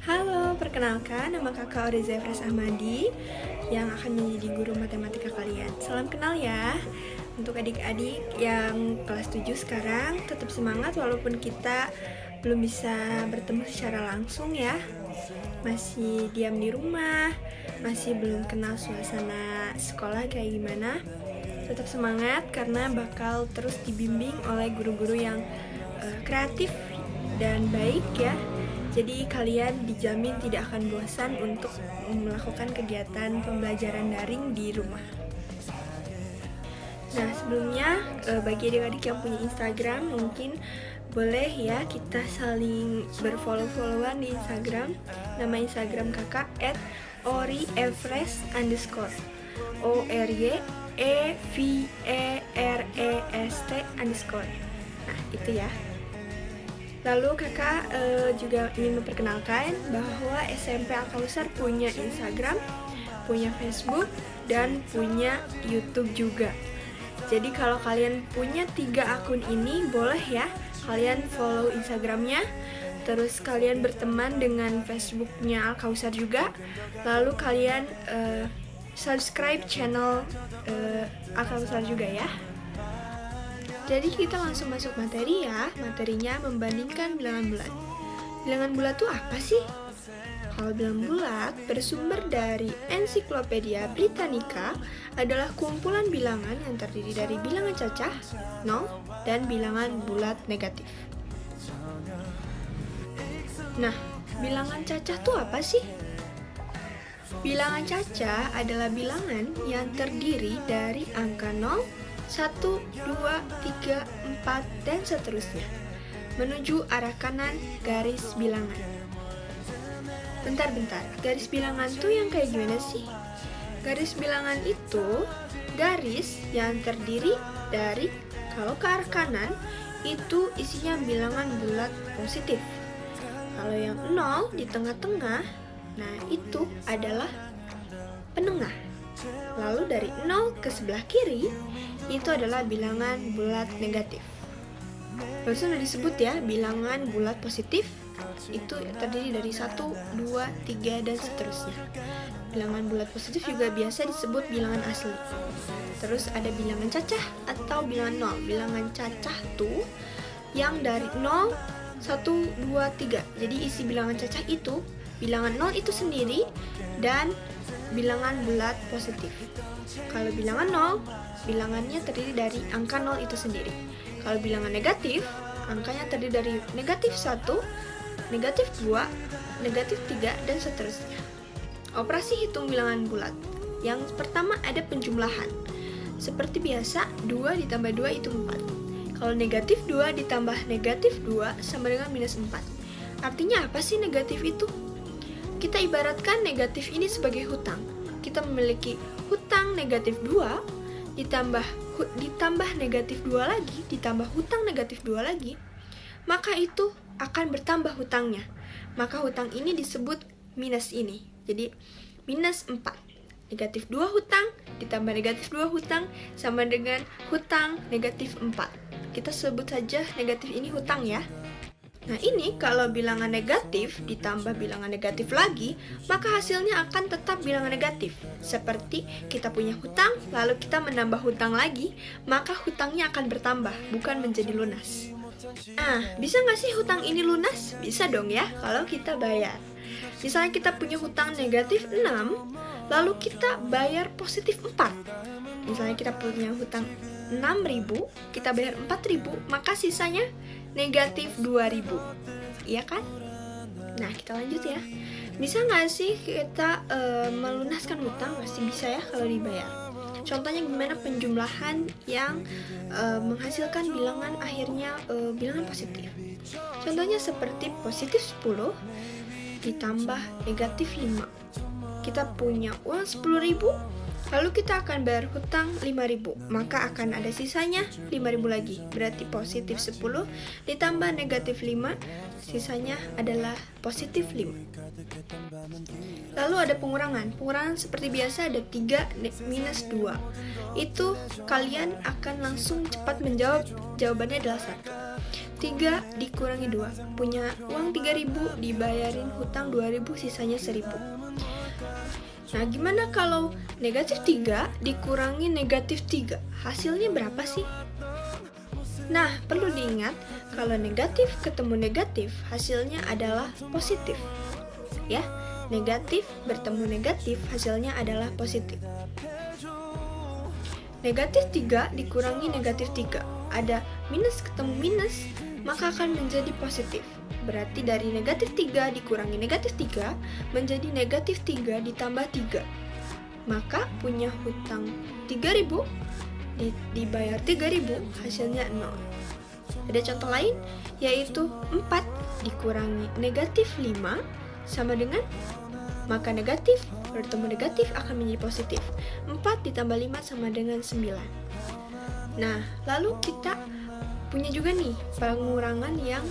Halo, perkenalkan nama kakak Oriza Efres Ahmadi yang akan menjadi guru matematika kalian. Salam kenal ya. Untuk adik-adik yang kelas 7 sekarang, tetap semangat walaupun kita belum bisa bertemu secara langsung ya. Masih diam di rumah, masih belum kenal suasana sekolah kayak gimana. Tetap semangat karena bakal terus dibimbing oleh guru-guru yang kreatif dan baik ya. Jadi kalian dijamin tidak akan bosan untuk melakukan kegiatan pembelajaran daring di rumah. Nah, sebelumnya bagi adik-adik yang punya Instagram mungkin boleh ya kita saling berfollow-followan di Instagram. Nama Instagram kakak @oryefres_, ORYEVEREST_. Nah, itu ya. Lalu kakak juga ingin memperkenalkan bahwa SMP Al-Kausar punya Instagram, punya Facebook, dan punya YouTube juga. Jadi kalau kalian punya 3 akun ini, boleh ya kalian follow Instagramnya, terus kalian berteman dengan Facebooknya Al-Kausar juga, lalu kalian subscribe channel Al-Kausar juga ya. Jadi kita langsung masuk materi ya. Materinya membandingkan bilangan bulat. Bilangan bulat itu apa sih? Kalau bilangan bulat bersumber dari Ensiklopedia Britannica adalah kumpulan bilangan yang terdiri dari bilangan cacah, 0, dan bilangan bulat negatif. Nah, bilangan cacah itu apa sih? Bilangan cacah adalah bilangan yang terdiri dari angka 0, 1, 2, 3, 4, dan seterusnya menuju arah kanan garis bilangan. Bentar, garis bilangan tuh yang kayak gimana sih? Garis bilangan itu garis yang terdiri dari, kalau ke arah kanan itu isinya bilangan bulat positif. Kalau yang 0 di tengah-tengah, nah itu adalah penengah. Lalu dari 0 ke sebelah kiri itu adalah bilangan bulat negatif. Barusan sudah disebut ya, bilangan bulat positif itu terdiri dari 1, 2, 3, dan seterusnya. Bilangan bulat positif juga biasa disebut bilangan asli. Terus ada bilangan cacah atau bilangan 0. Bilangan cacah tuh yang dari 0, 1, 2, 3. Jadi isi bilangan cacah itu, bilangan 0 itu sendiri dan bilangan bulat positif. Kalau bilangan 0, bilangannya terdiri dari angka 0 itu sendiri. Kalau bilangan negatif, angkanya terdiri dari negatif 1, negatif 2, negatif 3, dan seterusnya. Operasi hitung bilangan bulat. Yang pertama ada penjumlahan. Seperti biasa, 2 ditambah 2 itu 4. Kalau negatif 2 ditambah negatif 2 sama dengan minus 4. Artinya apa sih negatif itu? Kita ibaratkan negatif ini sebagai hutang. Kita memiliki hutang negatif 2, ditambah negatif 2 lagi, ditambah hutang negatif 2 lagi, maka itu akan bertambah hutangnya. Maka hutang ini disebut minus ini. Jadi minus 4. Negatif 2 hutang ditambah negatif 2 hutang sama dengan hutang negatif 4. Kita sebut saja negatif ini hutang ya. Nah ini kalau bilangan negatif ditambah bilangan negatif lagi, maka hasilnya akan tetap bilangan negatif. Seperti kita punya hutang, lalu kita menambah hutang lagi, maka hutangnya akan bertambah, bukan menjadi lunas. Nah, bisa nggak sih hutang ini lunas? Bisa dong ya, kalau kita bayar. Misalnya kita punya hutang negatif 6, lalu kita bayar positif 4. Misalnya kita punya hutang 6.000, kita bayar 4.000, maka sisanya negatif 2.000, iya kan? Nah, kita lanjut ya. Bisa nggak sih kita melunaskan hutang? Pasti bisa ya kalau dibayar. Contohnya gimana penjumlahan yang menghasilkan bilangan akhirnya bilangan positif. Contohnya seperti positif 10 ditambah negatif 5. Kita punya uang 10.000, lalu kita akan bayar hutang 5.000, maka akan ada sisanya 5.000 lagi. Berarti positif 10 ditambah negatif 5, sisanya adalah positif 5. Lalu ada pengurangan. Pengurangan seperti biasa ada 3 minus 2. Itu kalian akan langsung cepat menjawab, jawabannya adalah 1. 3 dikurangi 2. Punya uang 3.000, dibayarin hutang 2.000, sisanya 1.000. Nah, gimana kalau negatif 3 dikurangi negatif 3? Hasilnya berapa sih? Nah, perlu diingat, kalau negatif ketemu negatif, hasilnya adalah positif. Ya, negatif bertemu negatif, hasilnya adalah positif. Negatif 3 dikurangi negatif 3. Ada minus ketemu minus, maka akan menjadi positif. Berarti dari negatif 3 dikurangi negatif 3 menjadi negatif 3 ditambah 3. Maka punya hutang 3.000, dibayar 3.000, hasilnya 0. Ada contoh lain, yaitu 4 dikurangi negatif 5 sama dengan, maka negatif bertemu negatif akan menjadi positif. 4 ditambah 5 sama dengan 9. Nah, lalu kita punya juga nih pengurangan yang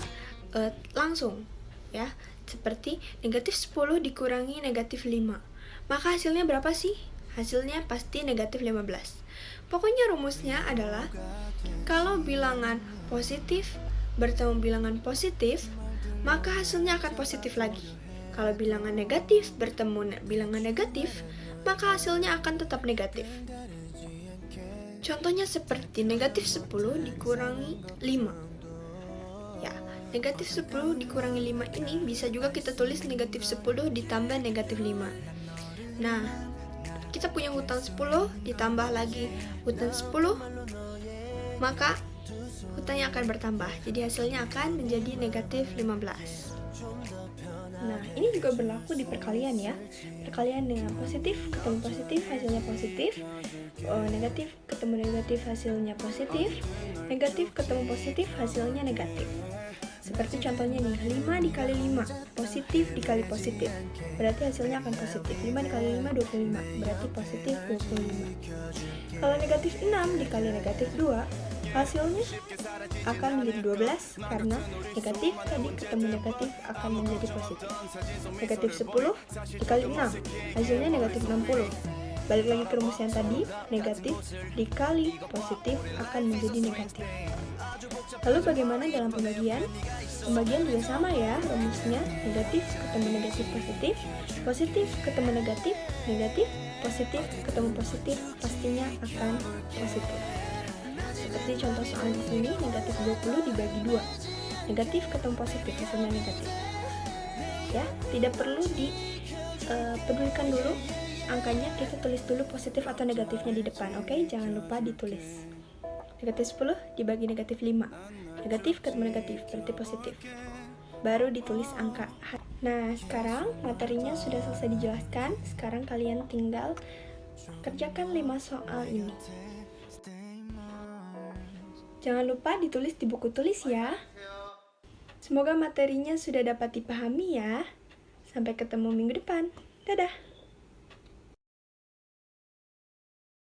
langsung, ya, seperti negatif 10 dikurangi negatif 5. Maka hasilnya berapa sih? Hasilnya pasti negatif 15. Pokoknya rumusnya adalah kalau bilangan positif bertemu bilangan positif, maka hasilnya akan positif lagi. Kalau bilangan negatif bertemu bilangan negatif, maka hasilnya akan tetap negatif. Contohnya seperti negatif 10 dikurangi 5. Ya, negatif 10 dikurangi 5 ini bisa juga kita tulis negatif 10 ditambah negatif 5. Nah, kita punya hutang 10 ditambah lagi hutang 10, maka hutangnya akan bertambah. Jadi hasilnya akan menjadi negatif 15. Nah, ini juga berlaku di perkalian ya. Perkalian dengan positif ketemu positif, hasilnya positif. Negatif ketemu negatif, hasilnya positif. Negatif ketemu positif, hasilnya negatif. Seperti contohnya nih, 5 dikali 5, positif dikali positif, berarti hasilnya akan positif. 5 dikali 5, 25, berarti positif 25. Kalau negatif 6 dikali negatif 2, hasilnya akan menjadi 12, karena negatif tadi ketemu negatif akan menjadi positif. Negatif 10 dikali 6, hasilnya negatif 60. Balik lagi ke rumus yang tadi, negatif dikali positif akan menjadi negatif. Lalu bagaimana dalam pembagian? Pembagian juga sama ya rumusnya, negatif ketemu negatif positif, positif ketemu negatif, negatif, positif ketemu positif, pastinya akan positif. Seperti contoh soal di sini, negatif 20 dibagi 2. Negatif ketemu positif, hasilnya negatif. Ya, tidak perlu dipedulikan dulu angkanya, kita tulis dulu positif atau negatifnya di depan. Oke, jangan lupa ditulis. Negatif 10 dibagi negatif 5. Negatif ketemu negatif, berarti positif. Baru ditulis angka. Nah, sekarang materinya sudah selesai dijelaskan. Sekarang kalian tinggal kerjakan 5 soal ini. Jangan lupa ditulis di buku tulis ya. Semoga materinya sudah dapat dipahami ya. Sampai ketemu minggu depan. Dadah!